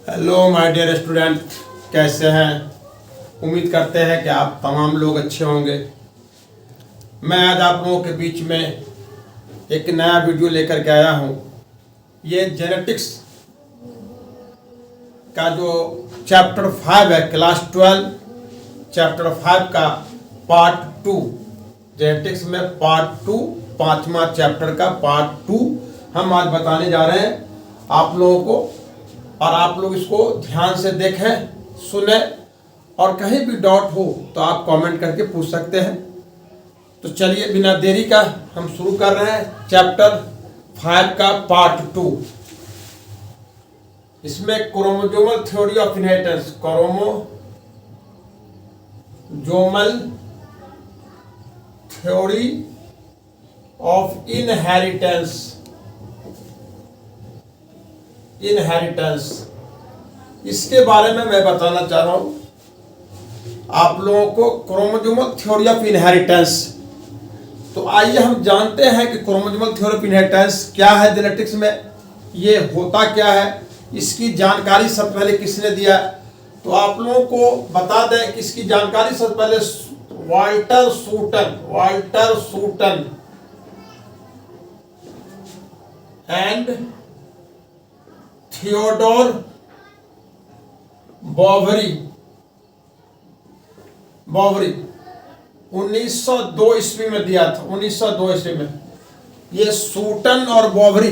Hello my dear student, कैसे हैं? उम्मीद करते हैं कि आप तमाम लोग अच्छे होंगे। मैं आज आप लोगों के बीच में एक नया वीडियो लेकर के आया हूं। ये जेनेटिक्स का जो चैप्टर 5 है, क्लास 12 चैप्टर 5 का पार्ट 2, जेनेटिक्स में पार्ट 2, 5वां चैप्टर का पार्ट 2 हम आज बताने जा रहे हैं आप लोगों को। और आप लोग इसको ध्यान से देखें, सुने, और कहीं भी डाउट हो तो आप कमेंट करके पूछ सकते हैं। तो चलिए बिना देरी का हम शुरू कर रहे हैं चैप्टर 5 का पार्ट 2। इसमें chromosomal theory of inheritance, chromosomal theory of inheritance, इसके बारे में मैं बताना चाह रहा हूं आप लोगों को। क्रोमोसोमल थ्योरी ऑफ इनहेरिटेंस, तो आइए हम जानते हैं कि क्रोमोसोमल थ्योरी ऑफ इनहेरिटेंस क्या है, जेनेटिक्स में ये होता क्या है, इसकी जानकारी सबसे पहले किसने दिया। तो आप लोगों को बता दें कि इसकी जानकारी सबसे पहले वाल्टर सूटन एंड थियोडोर बॉवरी 1902 ईस्वी में दिया था। 1902 ईस्वी में ये सूटन और बॉवरी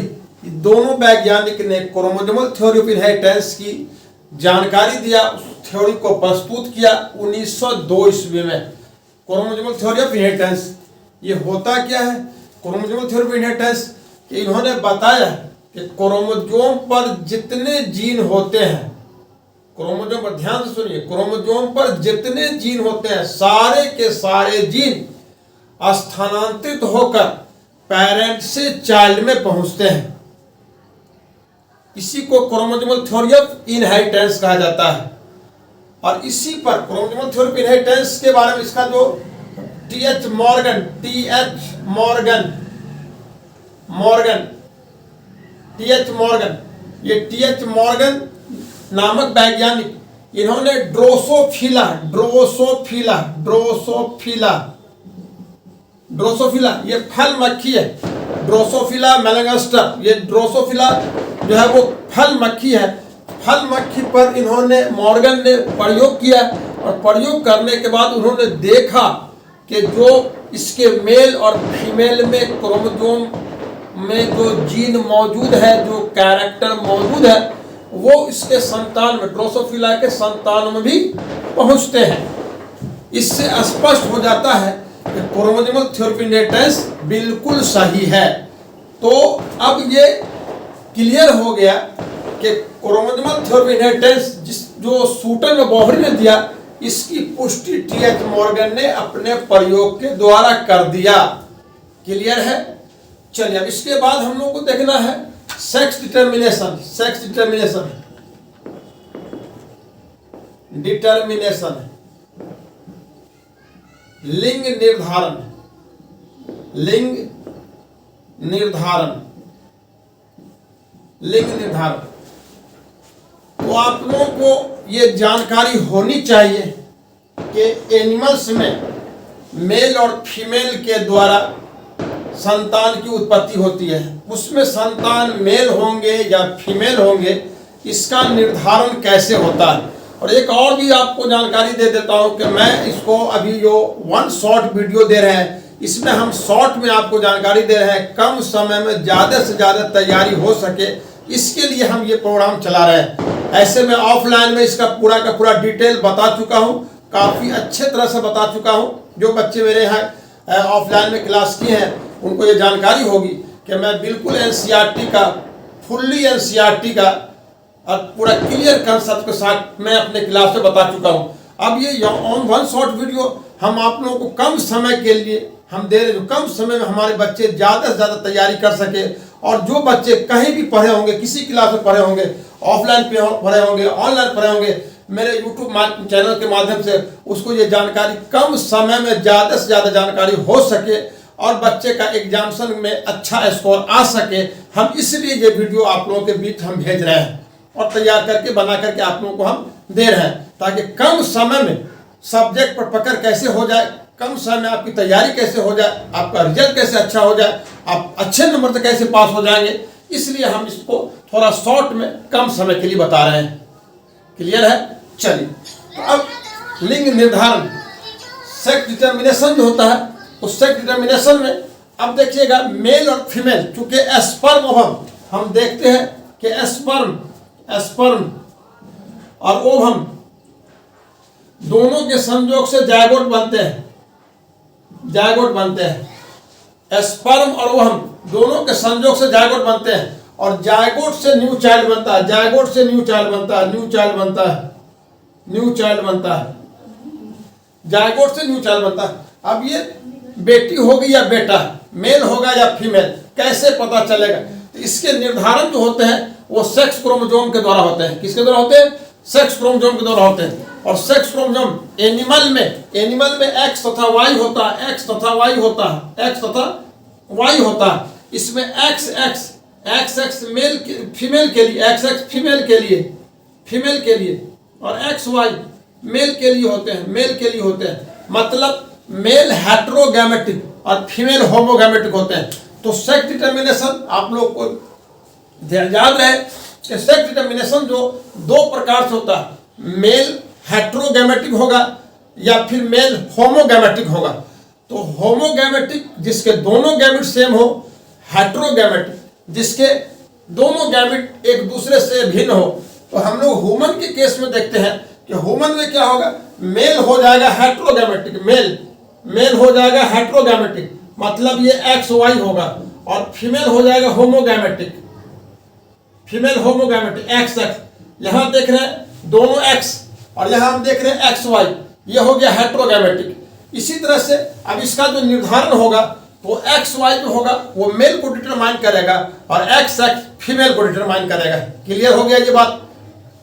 दोनों वैज्ञानिक ने क्रोमोसोमल थ्योरी ऑफ इनहेरिटेंस की जानकारी दिया, उस थ्योरी को प्रस्तुत किया 1902 ईस्वी में। क्रोमोसोमल थ्योरी ऑफ इनहेरिटेंस ये होता क्या है? क्रोमोसोमल थ्योरी ऑफ इनहेरिटेंस कि इन्होंने बताया कि क्रोमोसोम पर जितने जीन होते हैं, क्रोमोसोम पर ध्यान से सुनिए, क्रोमोसोम पर जितने जीन होते हैं सारे के सारे जीन स्थानांतरित होकर पेरेंट से चाइल्ड में पहुंचते हैं। इसी को क्रोमोसोमल थ्योरी ऑफ इनहेरिटेंस कहा जाता है। और इसी पर क्रोमोसोमल थ्योरी ऑफ इनहेरिटेंस के बारे में इसका जो टी.एच. मॉर्गन, ये टीएच मॉर्गन नामक वैज्ञानिक, इन्होंने ड्रोसोफिला ये फल मक्खी है, ड्रोसोफिला मेलैंगस्टर, ये ड्रोसोफिला जो है वो फल मक्खी है। फल मक्खी पर इन्होंने मॉर्गन ने प्रयोग किया, और प्रयोग करने के बाद उन्होंने देखा कि जो इसके मेल और फीमेल में क्रोमोसोम में जो जीन मौजूद है, जो कैरेक्टर मौजूद है, वो इसके संतान में, ड्रोसोफिला के संतान में भी पहुंचते हैं। इससे स्पष्ट हो जाता है कि क्रोमोसोमल थ्योरी ऑफ इनहेरिटेंस बिल्कुल सही है। तो अब ये क्लियर हो गया कि क्रोमोसोमल थ्योरी ऑफ इनहेरिटेंस जो सूटन और बॉवरी ने दिया, इसकी पुष्टि टी.एच. मॉर्गन ने अपने प्रयोग के द्वारा कर दिया। क्लियर है? चलिए अब इसके बाद हम लोग को देखना है सेक्स डिटर्मिनेशन, लिंग निर्धारण। तो आप लोगों को ये जानकारी होनी चाहिए कि एनिमल्स में मेल और फीमेल के द्वारा संतान की उत्पत्ति होती है। उसमें संतान मेल होंगे या फीमेल होंगे, इसका निर्धारण कैसे होता है। और एक और भी आपको जानकारी दे देता हूं कि मैं इसको अभी जो 1 शॉर्ट वीडियो दे रहे हैं, इसमें हम शॉर्ट में आपको जानकारी दे रहे हैं, कम समय में ज़्यादा से ज़्यादा तैयारी हो सके, इसके लिए हम ये प्रोग्राम चला रहे हैं। ऐसे में ऑफलाइन में इसका पूरा का पूरा डिटेल बता चुका हूँ, काफ़ी अच्छे तरह से बता चुका हूँ। जो बच्चे मेरे यहाँ ऑफलाइन में क्लास किए हैं उनको ये जानकारी होगी कि मैं बिल्कुल एनसीईआरटी का, फुल्ली एनसीईआरटी का और पूरा क्लियर कंसेप्ट के साथ मैं अपने क्लास में बता चुका हूँ। अब ये ऑन 1 शॉर्ट वीडियो हम आप लोगों को कम समय के लिए हम दे रहे हैं, कम समय में हमारे बच्चे ज़्यादा से ज़्यादा तैयारी कर सके। और जो बच्चे कहीं भी पढ़े होंगे, किसी क्लास में पढ़े होंगे, ऑफलाइन पे पढ़े होंगे, ऑनलाइन पढ़े होंगे, मेरे यूट्यूब चैनल के माध्यम से उसको ये जानकारी कम समय में ज़्यादा से ज़्यादा जानकारी हो सके और बच्चे का एग्जामिनेशन में अच्छा स्कोर आ सके, हम इसलिए ये वीडियो आप लोगों के बीच हम भेज रहे हैं। और तैयार करके बना करके आप लोगों को हम दे रहे हैं, ताकि कम समय में सब्जेक्ट पर पकड़ कैसे हो जाए, कम समय में आपकी तैयारी कैसे हो जाए, आपका रिजल्ट कैसे अच्छा हो जाए, आप अच्छे नंबर से कैसे पास हो जाएंगे। इसलिए हम इसको थोड़ा शॉर्ट में कम समय के लिए बता रहे हैं। क्लियर है? चलिए, तो अब लिंग निर्धारण, सेक्स डिटर्मिनेशन जो होता है, उस सेक्स डिटर्मिनेशन में अब देखिएगा मेल और फीमेल, चूंकि स्पर्म हम देखते हैं कि स्पर्म और ओवम दोनों के संयोग से जायगोट बनते हैं। स्पर्म और ओवम दोनों के संयोग से जायगोट बनते हैं, और जायगोट से न्यू चाइल्ड बनता है, जायगोट से न्यू चाइल्ड बनता है, जायगोट से न्यू चाइल्ड बनता है। अब ये बेटी होगी या बेटा, मेल होगा या फीमेल, कैसे पता चलेगा? तो इसके निर्धारण जो होते हैं वो सेक्स क्रोमोसोम के द्वारा होते हैं। किसके द्वारा होते हैं? सेक्स क्रोमोसोम के द्वारा होते हैं। और सेक्स क्रोमोसोम एनिमल में एक्स तथा वाई होता है, एक्स तथा वाई होता है। इसमें एक्स मेल फीमेल के लिए, एक्स फीमेल के लिए और एक्स वाई मेल के लिए होते हैं। मतलब मेल हेटेरोगैमेटिक और फीमेल होमोगैमेटिक होते हैं। तो सेक्स डिटर्मिनेशन आप लोग को याद रहे कि सेक्स डिटर्मिनेशन जो दो प्रकार से होता है, मेल हेटेरोगैमेटिक होगा या फिर मेल होमोगैमेटिक होगा। तो होमोगैमेटिक जिसके दोनों गैमेट सेम हो, हेटेरोगैमेटिक जिसके दोनों गैमेट एक दूसरे से भिन्न हो। तो हम लोग ह्यूमन के केस में देखते हैं कि ह्यूमन में क्या होगा, मेल हो जाएगा हेटेरोगैमेटिक, मेल हो जाएगा हेटेरोगैमेटिक, मतलब ये एक्स वाई होगा, और फीमेल हो जाएगा होमोगैमेटिक, एक्स। यहाँ देख रहे हैं दोनों एक्स, और यहाँ हम देख रहे हैं एक्स वाई, ये हो गया हेटेरोगैमेटिक। इसी तरह से अब इसका जो निर्धारण होगा, तो एक्स वाई जो होगा वो मेल को डिटरमाइन करेगा और एक्स फीमेल को डिटरमाइन करेगा। क्लियर हो गया ये बात?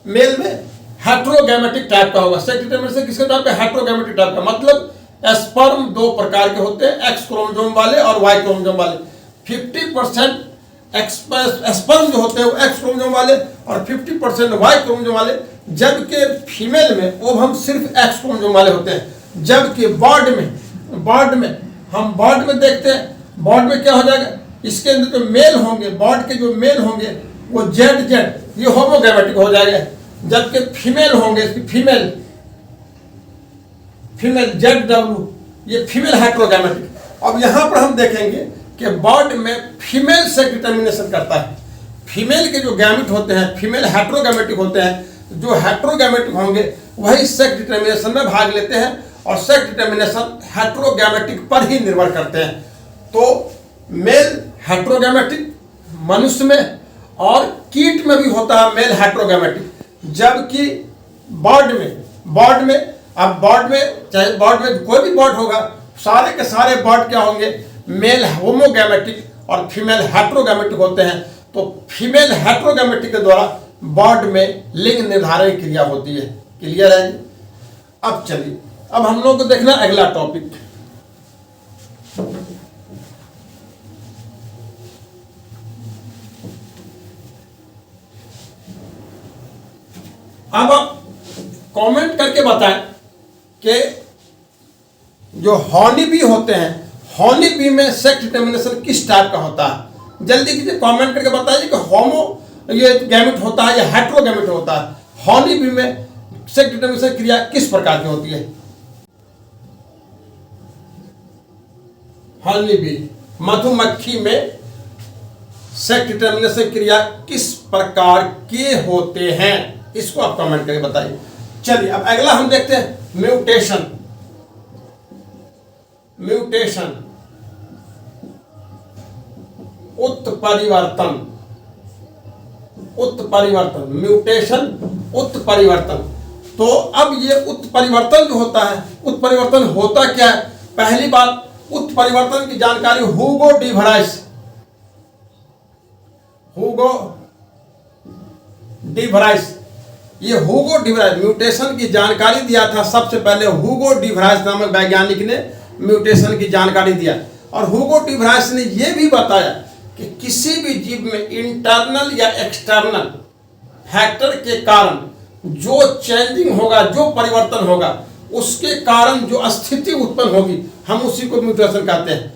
मेल में हेटेरोगैमेटिक टाइप का होगा, सेक्स डिटरमिनेशन किसके टाइप का? हेटेरोगैमेटिक टाइप का। मतलब स्पर्म दो प्रकार के होते हैं, एक्स क्रोमोसोम वाले और वाई क्रोमोसोम वाले। 50% स्पर्म जो होते हैं वो एक्स क्रोमोसोम वाले और 50% वाई क्रोमोसोम वाले, जबकि फीमेल में ओवम सिर्फ एक्स क्रोमोसोम वाले होते हैं। जबकि बॉड में हम बॉड में देखते हैं, बॉड में क्या हो जाएगा, इसके अंदर जो मेल होंगे, बॉड के जो मेल होंगे वो जेड ये होमोगैमेटिक हो जाएगा, जबकि फीमेल होंगे, फीमेल ZW ये फीमेल हेटेरोगैमेटिक। अब यहाँ पर हम देखेंगे कि बॉड में फीमेल सेक्स डिटर्मिनेशन करता है। फीमेल के जो गैमेट होते हैं, फीमेल हेटेरोगैमेटिक होते हैं, जो हेटेरोगैमेटिक होंगे वही सेक्स डिटर्मिनेशन में भाग लेते हैं, और सेक्स डिटर्मिनेशन हेटेरोगैमेटिक पर ही निर्भर करते हैं। तो मेल हेटेरोगैमेटिक मनुष्य में और कीट में भी होता है मेल हेटेरोगैमेटिक, जबकि बॉड में अब बॉड में चाहे बॉड में कोई भी बॉड होगा, सारे के सारे बॉड क्या होंगे, मेल होमोगैमेटिक और फीमेल हेटेरोगैमेटिक होते हैं। तो फीमेल हेटेरोगैमेटिक के द्वारा बॉड में लिंग निर्धारण क्रिया होती है। क्लियर है? अब चलिए, अब हम लोग को देखना अगला टॉपिक। अब आप कमेंट करके बताएं कि जो हॉनी बी होते हैं, हॉनी बी में सेक्स डिटर्मिनेशन किस टाइप का होता है? जल्दी कीजिए, कमेंट करके बताइए कि होमो ये गैमेट होता है या हेटेरोगैमेट होता है। हॉनी बी में सेक्स डिटर्मिनेशन क्रिया किस प्रकार की होती है? हॉनी बी मधुमक्खी में सेक्स डिटर्मिनेशन क्रिया किस प्रकार के होते हैं, इसको आप कमेंट करके बताइए। चलिए, अब अगला हम देखते हैं म्यूटेशन। उत्परिवर्तन। तो अब ये उत्परिवर्तन जो होता है, उत्परिवर्तन होता क्या है? पहली बात, उत्परिवर्तन की जानकारी ह्यूगो डी वराइस, ये ह्यूगो डी वराइस म्यूटेशन की जानकारी दिया था। सबसे पहले ह्यूगो डी वराइस नामक वैज्ञानिक ने म्यूटेशन की जानकारी दिया, और ह्यूगो डी वराइस ने यह भी बताया कि किसी भी जीव में इंटरनल या एक्सटर्नल फैक्टर के कारण जो चेंजिंग होगा, जो परिवर्तन होगा, उसके कारण जो स्थिति उत्पन्न होगी, हम उसी को म्यूटेशन कहते हैं।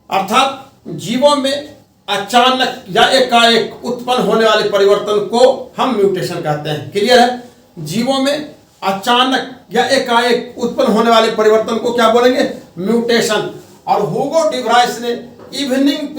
अर्थात जीवों में अचानक या एकाएक उत्पन्न होने वाले परिवर्तन को हम म्यूटेशन कहते हैं। क्लियर है? जीवों में अचानक या एकाएक उत्पन्न होने वाले परिवर्तन को क्या बोलेंगे? म्यूटेशन। और ह्यूगो डी व्राइस ने इवनिंग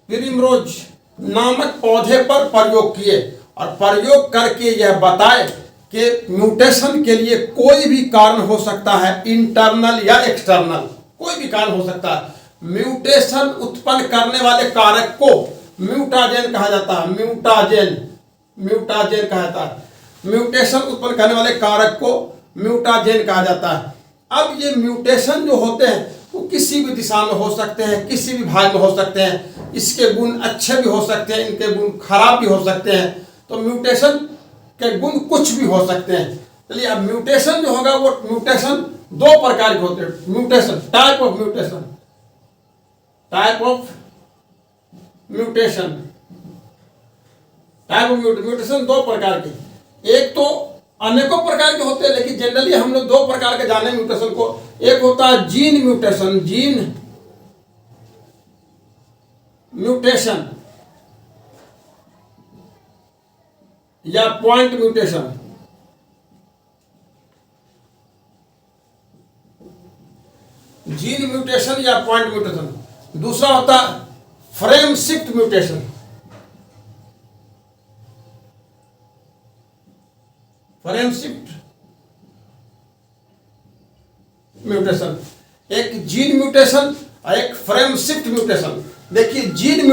प्रिमरोज नामक पौधे पर प्रयोग किए और प्रयोग करके यह बताए कि म्यूटेशन के लिए कोई भी कारण हो सकता है, इंटरनल या एक्सटर्नल, कोई भी कारण हो सकता है। म्यूटेशन उत्पन्न करने वाले कारक को म्यूटाजेन कहा जाता है। म्यूटाजेन कहा जाता है। म्यूटेशन उत्पन्न करने वाले कारक को म्यूटाजेन कहा जाता है। अब ये म्यूटेशन जो होते हैं वो किसी भी दिशा में हो सकते हैं, किसी भी भाग में हो सकते हैं। इसके गुण अच्छे भी हो सकते हैं, इनके गुण खराब भी हो सकते हैं। तो म्यूटेशन के गुण कुछ भी हो सकते हैं। चलिए, अब म्यूटेशन जो होगा वो म्यूटेशन दो प्रकार के होते हैं। म्यूटेशन, टाइप ऑफ म्यूटेशन दो प्रकार के। एक तो अनेकों प्रकार के होते हैं, लेकिन जनरली हम लोग दो प्रकार के जाने म्यूटेशन को। एक होता है जीन म्यूटेशन या पॉइंट म्यूटेशन। जीन म्यूटेशन या पॉइंट म्यूटेशन। दूसरा होता है फ्रेम शिफ्ट म्यूटेशन। एक जीन म्यूटेशन और एक फ्रेम शिफ्ट म्यूटेशन। देखिए, जीन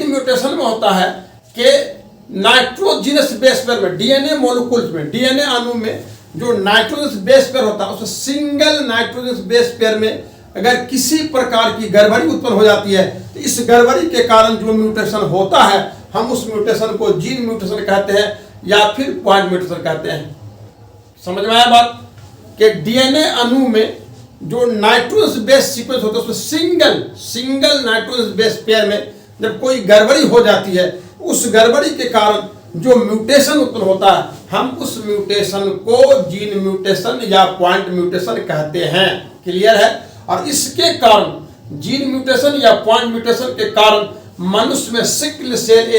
म्यूटेशन में होता है कि नाइट्रोजिनस बेस पेयर में, डीएनए मॉलिक्यूल्स में, डीएनए अणु में जो नाइट्रोजनस बेस पेयर होता है, उस सिंगल नाइट्रोजनस बेस पेयर में अगर किसी प्रकार की गड़बड़ी उत्पन्न हो जाती है, तो इस गड़बड़ी के कारण जो म्यूटेशन होता है, हम उस म्यूटेशन को जीन म्यूटेशन कहते हैं या फिर पॉइंट म्यूटेशन कहते हैं। समझ में आया बात? कि डीएनए अणु में जो नाइट्रोजनस बेस सीक्वेंस होता है, उसमें सिंगल नाइट्रोजनस बेस पेयर में जब कोई गड़बड़ी हो जाती है, उस गड़बड़ी के कारण जो म्यूटेशन उत्पन्न होता है, हम उस म्यूटेशन को जीन म्यूटेशन या पॉइंट म्यूटेशन कहते हैं। क्लियर है? और इसके कारण, जीन म्यूटेशन या पॉइंट म्यूटेशन के कारण मनुष्य में सिकल सेल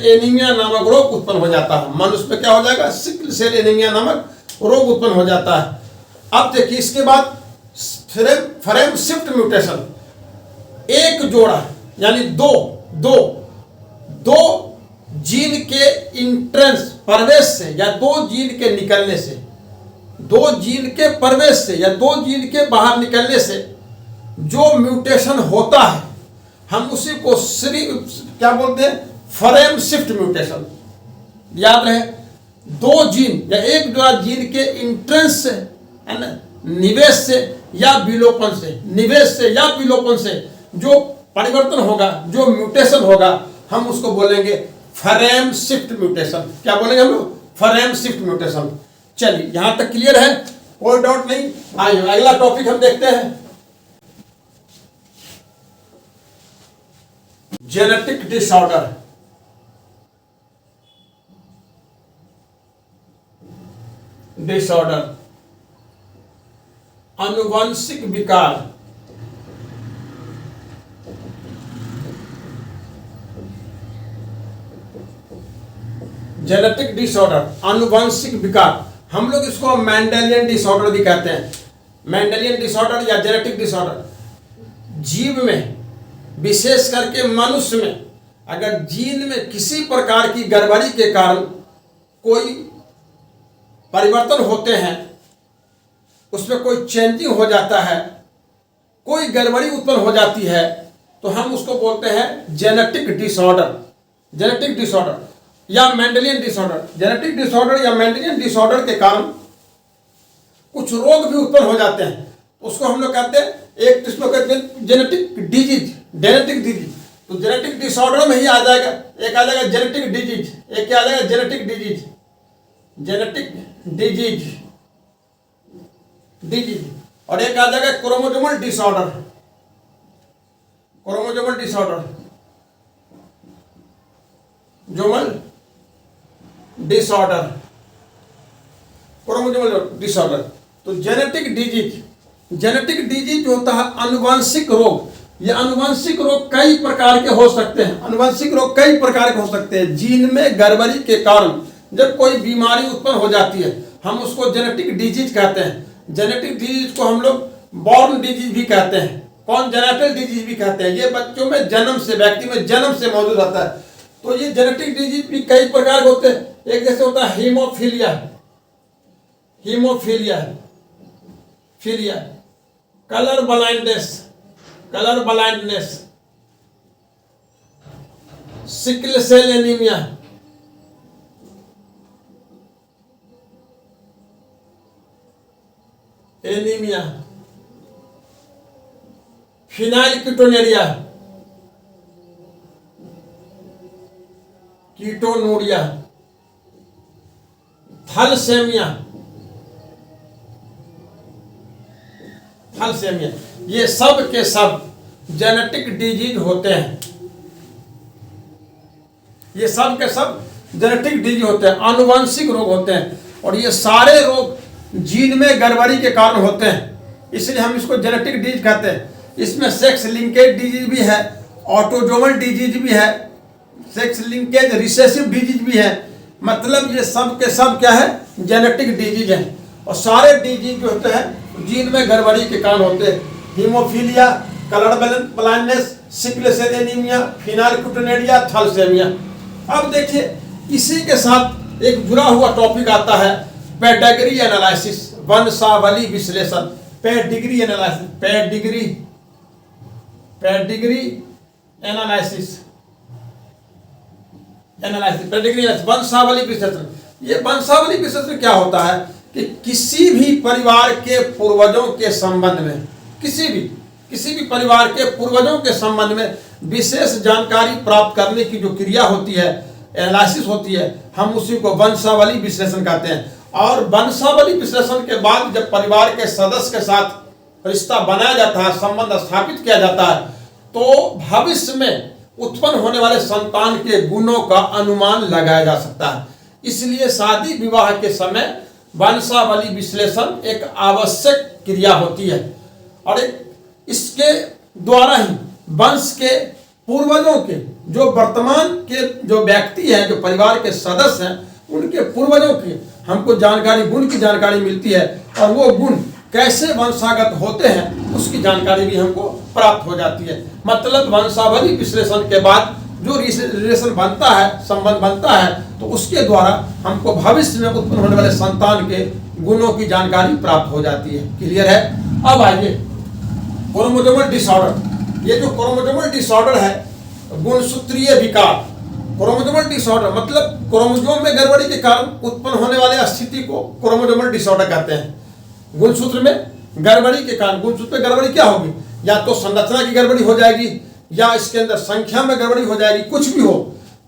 एनीमिया नामक रोग उत्पन्न हो जाता है। मनुष्य में क्या हो जाएगा? सिकल सेल एनीमिया नामक रोग उत्पन्न हो जाता है। अब देखिए, इसके बाद फ्रेम शिफ्ट म्यूटेशन। एक जोड़ा यानी दो जीन के इंट्रेंस प्रवेश से या दो जीन के निकलने से, दो जीन के प्रवेश से या दो जीन के बाहर निकलने से जो म्यूटेशन होता है, हम उसी को क्या बोलते हैं? Frame shift mutation. याद रहे, दो जीन या एक जोड़ा जीन के इंट्रेंस से, है ना, निवेश से या विलोपन से जो परिवर्तन होगा, जो म्यूटेशन होगा, हम उसको बोलेंगे फ्रेम शिफ्ट म्यूटेशन। क्या बोलेंगे हम लोग? Frame shift mutation. चलिए, यहां तक क्लियर है? कोई डाउट नहीं? आइए अगला टॉपिक हम देखते हैं, जेनेटिक डिसऑर्डर। आनुवंशिक विकार। जेनेटिक डिसऑर्डर, आनुवंशिक विकार, हम लोग इसको मेंडेलियन डिसऑर्डर भी कहते हैं। मेंडेलियन डिसऑर्डर या जेनेटिक डिसऑर्डर, जीव में, विशेष करके मनुष्य में, अगर जीन में किसी प्रकार की गड़बड़ी के कारण कोई परिवर्तन होते हैं, उसमें कोई चेंजिंग हो जाता है, कोई गड़बड़ी उत्पन्न हो जाती है, तो हम उसको बोलते हैं जेनेटिक डिसऑर्डर या मेंडेलियन डिसऑर्डर। जेनेटिक डिसऑर्डर या मेंडेलियन डिसऑर्डर के कारण कुछ रोग भी उत्पन्न हो जाते हैं, उसको हम लोग कहते हैं, एक इसको कहते हैं जेनेटिक डिजीज। तो जेनेटिक डिसऑर्डर में ही आ जाएगा, एक आ जाएगा जेनेटिक डिजीज, एक क्या आ जाएगा? Genetic disease. जेनेटिक डिजीज, और एक आ जाएगा क्रोमोसोमल डिसऑर्डर, क्रोमोसोमल डिसऑर्डर। तो जेनेटिक डिजीज होता है आनुवंशिक रोग। ये आनुवंशिक रोग कई प्रकार के हो सकते हैं। जीन में गड़बड़ी के कारण जब कोई बीमारी उत्पन्न हो जाती है, हम उसको जेनेटिक डिजीज कहते हैं। जेनेटिक डिजीज को हम लोग बॉर्न डिजीज भी कहते हैं, कॉन्जेनिटल डिजीज भी कहते हैं। ये बच्चों में व्यक्ति में जन्म से मौजूद रहता है। तो ये जेनेटिक डिजीज भी कई प्रकार के होते हैं। एक जैसे होता है haemophilia, colour blindness, sickle cell anaemia, phenylketonuria, thalassaemia, ये सब के सब जेनेटिक डिजीज होते हैं। आनुवंशिक रोग होते हैं, और ये सारे रोग जीन में गड़बड़ी के कारण होते हैं, इसलिए हम इसको जेनेटिक डिजीज कहते हैं। इसमें सेक्स लिंकेज डिजीज भी है, ऑटोजोमल डिजीज भी है, सेक्स लिंकेज रिसेसिव डिजीज भी है। मतलब ये सब के सब क्या है, जेनेटिक डिजीज है। और सारे डिजीज जो होते हैं जीन में गड़बड़ी के कारण होते हैं। Haemophilia, colour blindness, sickle cell anaemia, phenylketonuria, thalassaemia. अब देखिए इसी के साथ एक जुड़ा हुआ टॉपिक आता है पेडिग्री एनालिसिस, वंशावली विश्लेषण। पेडिग्री एनालिसिस, वंशावली विश्लेषण। ये वंशावली विश्लेषण क्या होता है कि किसी भी परिवार के पूर्वजों के संबंध में, किसी भी परिवार के पूर्वजों के संबंध में विशेष जानकारी प्राप्त करने की जो क्रिया होती है, एनालिसिस होती है, हम उसी को वंशावली विश्लेषण कहते हैं। और वंशावली विश्लेषण के बाद जब परिवार के सदस्य के साथ रिश्ता बनाया जाता है, संबंध स्थापित किया जाता है, तो भविष्य में उत्पन्न होने वाले संतान के गुणों का अनुमान लगाया जा सकता है। इसलिए शादी विवाह के समय वंशावली विश्लेषण एक आवश्यक क्रिया होती है, और इसके द्वारा ही वंश के पूर्वजों के जो वर्तमान के जो व्यक्ति हैं, जो परिवार के सदस्य हैं, उनके पूर्वजों की हमको गुण की जानकारी मिलती है, और वो गुण कैसे वंशागत होते हैं उसकी जानकारी भी हमको प्राप्त हो जाती है। मतलब वंशावली विश्लेषण के बाद जो रिलेशन बनता है, संबंध बनता है, तो उसके द्वारा हमको भविष्य में उत्पन्न होने वाले संतान के गुणों की जानकारी प्राप्त हो जाती है। क्लियर है? अब आइए क्रोमोसोमल डिसऑर्डर। ये जो क्रोमोसोमल डिसऑर्डर है, गुणसूत्रीय विकार। क्रोमोसोमल डिसऑर्डर मतलब क्रोमोसोम में गड़बड़ी के कारण उत्पन्न होने वाले स्थिति को क्रोमोसोमल डिसऑर्डर कहते हैं। गुणसूत्र में गड़बड़ी के कारण, गुणसूत्र में गड़बड़ी क्या होगी, या तो संरचना की गड़बड़ी हो जाएगी, या इसके अंदर संख्या में गड़बड़ी हो जाएगी, कुछ भी हो,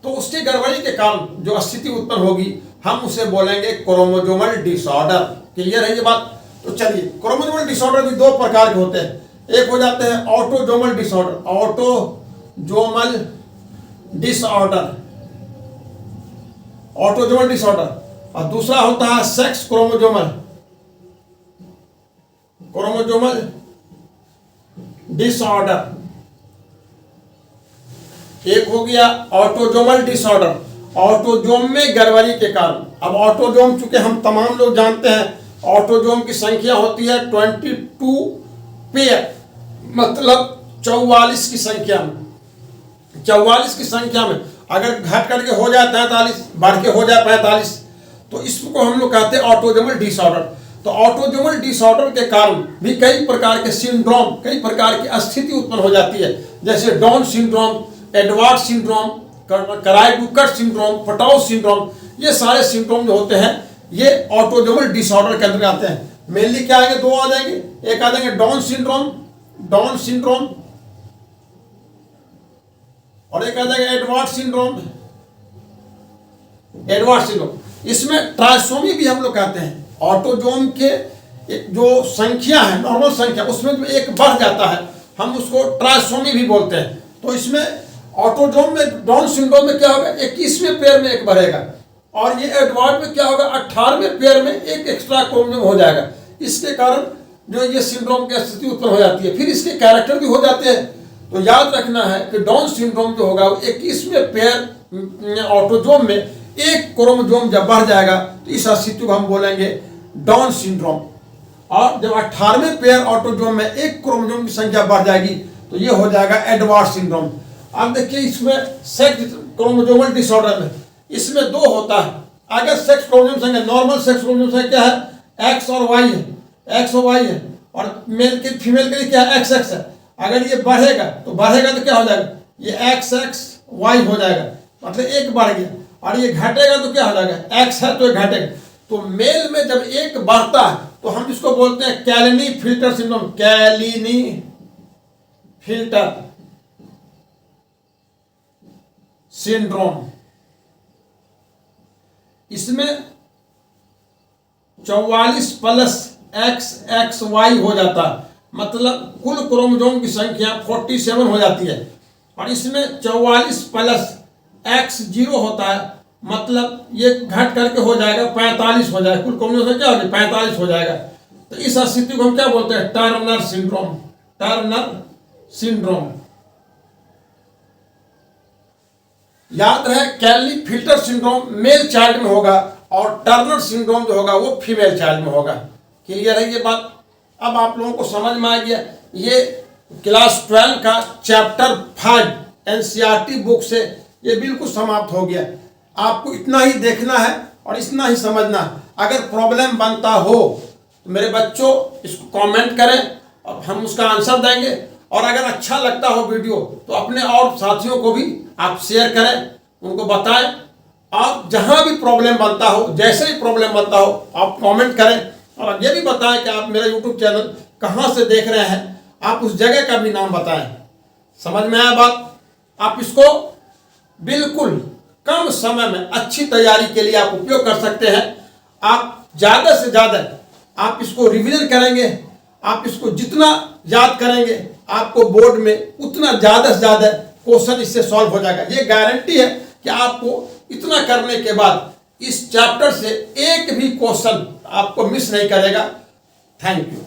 तो उसकी गड़बड़ी के कारण जो स्थिति उत्पन्न होगी हम उसे बोलेंगे क्रोमोसोमल डिसऑर्डर। क्लियर है ये बात? तो चलिए, क्रोमोसोमल डिसऑर्डर भी दो प्रकार के होते हैं। एक हो जाते हैं ऑटोजोमल डिसऑर्डर, और दूसरा होता है सेक्स क्रोमोसोमल डिसऑर्डर। एक हो गया ऑटोजोमल डिसऑर्डर, ऑटोजोम में गड़बड़ी के कारण। अब ऑटोजोम चूंकि हम तमाम लोग जानते हैं, ऑटोजोम की संख्या होती है 22 पेयर, मतलब 44 की संख्या में। 44 की संख्या में अगर घट करके हो जाए 43, बढ़ के हो जाए 45, तो इसको हम लोग कहते हैं ऑटोजोमल डिसऑर्डर। तो ऑटोजोमल डिसऑर्डर के कारण भी कई प्रकार के सिंड्रोम, कई प्रकार की स्थिति उत्पन्न हो जाती है, जैसे Down syndrome, Edward syndrome, cri du chat syndrome, Patau syndrome. ये सारे सिंड्रोम जो होते हैं ये ऑटोजोमल डिसऑर्डर के अंदर आते हैं। मेनली क्या आएंगे, दो आ जाएंगे, एक आ जाएंगे डाउन सिंड्रोम, और एक आ जाएगा एडवर्ड सिंड्रोम। इसमें ट्राइसोमी भी हम लोग कहते हैं। ऑटोजोम के एक जो संख्या है, नॉर्मल संख्या, उसमें जो एक बढ़ जाता है हम उसको ट्राइसोमी भी बोलते हैं। तो इसमें ऑटोजोम में डाउन सिंड्रोम में क्या होगा, 21वें पेयर में एक बढ़ेगा, और ये एडवांस में क्या होगा, 18वें पेयर में एक एक्स्ट्रा क्रोमोसोम हो जाएगा। इसके कारण जो ये सिंड्रोम की स्थिति उत्पन्न हो जाती है। फिर इसके कैरेक्टर भी हो जाते हैं। तो याद रखना है कि डाउन सिंड्रोम जो होगा वो 21वें पेयर ऑटोजोम में एक क्रोमोसोम जब बढ़ जाएगा तो इस स्थिति को हम बोलेंगे डाउन सिंड्रोम। और जब 18वें पेयर ऑटोजोम में एक क्रोमोसोम की संख्या बढ़ जाएगी तो ये हो जाएगा एडवांस सिंड्रोम। अब देखिए इसमें सेक्स क्रोमोसोमल डिसऑर्डर में इसमें दो होता है। अगर सेक्स क्रोमोसोम संख्या, नॉर्मल सेक्स क्रोमोसोम संख्या क्या है, एक्स और वाई है, एक्स और वाई है, और मेल के फीमेल के लिए क्या है, एक्स एक्स है। अगर ये बढ़ेगा तो क्या हो जाएगा, ये एक्स एक्स वाई हो जाएगा, मतलब एक बढ़ गया। और ये घटेगा तो क्या हो जाएगा, एक्स है तो ये घटेगा। तो मेल में जब एक बढ़ता है तो हम इसको बोलते हैं कैलिनी फिल्टर सिंड्रोम, कैलिनी फिल्टर सिंड्रोम। इसमें 44 प्लस एक्स एक्स वाई हो जाता है, मतलब कुल क्रोमोसोम की संख्या 47 हो जाती है। और इसमें 44 प्लस एक्स 0 होता है, मतलब ये घट करके हो जाएगा 45 हो जाएगा, कुल क्रोमोसोम क्या होगी 45 हो जाएगा। तो इस स्थिति को हम क्या बोलते हैं, टर्नर सिंड्रोम, टर्नर सिंड्रोम। याद रहे कैलिनी फिल्टर सिंड्रोम मेल चाइल्ड में होगा और टर्नर सिंड्रोम जो होगा वो फीमेल चाइल्ड में होगा। क्लियर है ये बात? अब आप लोगों को समझ में आ गया। ये क्लास 12 का चैप्टर 5 एनसीईआरटी बुक से ये बिल्कुल समाप्त हो गया। आपको इतना ही देखना है और इतना ही समझना है। अगर प्रॉब्लम बनता हो तो मेरे बच्चों इसको कमेंट करें और हम उसका आंसर देंगे। और अगर अच्छा लगता हो वीडियो तो अपने और साथियों को भी आप शेयर करें, उनको बताएं। आप जहां भी प्रॉब्लम बनता हो, जैसे ही प्रॉब्लम बनता हो आप कमेंट करें। और ये भी बताएं कि आप मेरा यूट्यूब चैनल कहां से देख रहे हैं, आप उस जगह का भी नाम बताएं। समझ में आया बात? आप इसको बिल्कुल कम समय में अच्छी तैयारी के लिए आप उपयोग कर सकते हैं। आप ज़्यादा से ज़्यादा आप इसको रिवीजन करेंगे, आप इसको जितना याद करेंगे आपको बोर्ड में उतना ज़्यादा से ज़्यादा क्वेश्चन इससे सॉल्व हो जाएगा। ये गारंटी है कि आपको इतना करने के बाद इस चैप्टर से एक भी क्वेश्चन आपको मिस नहीं करेगा। Thank you.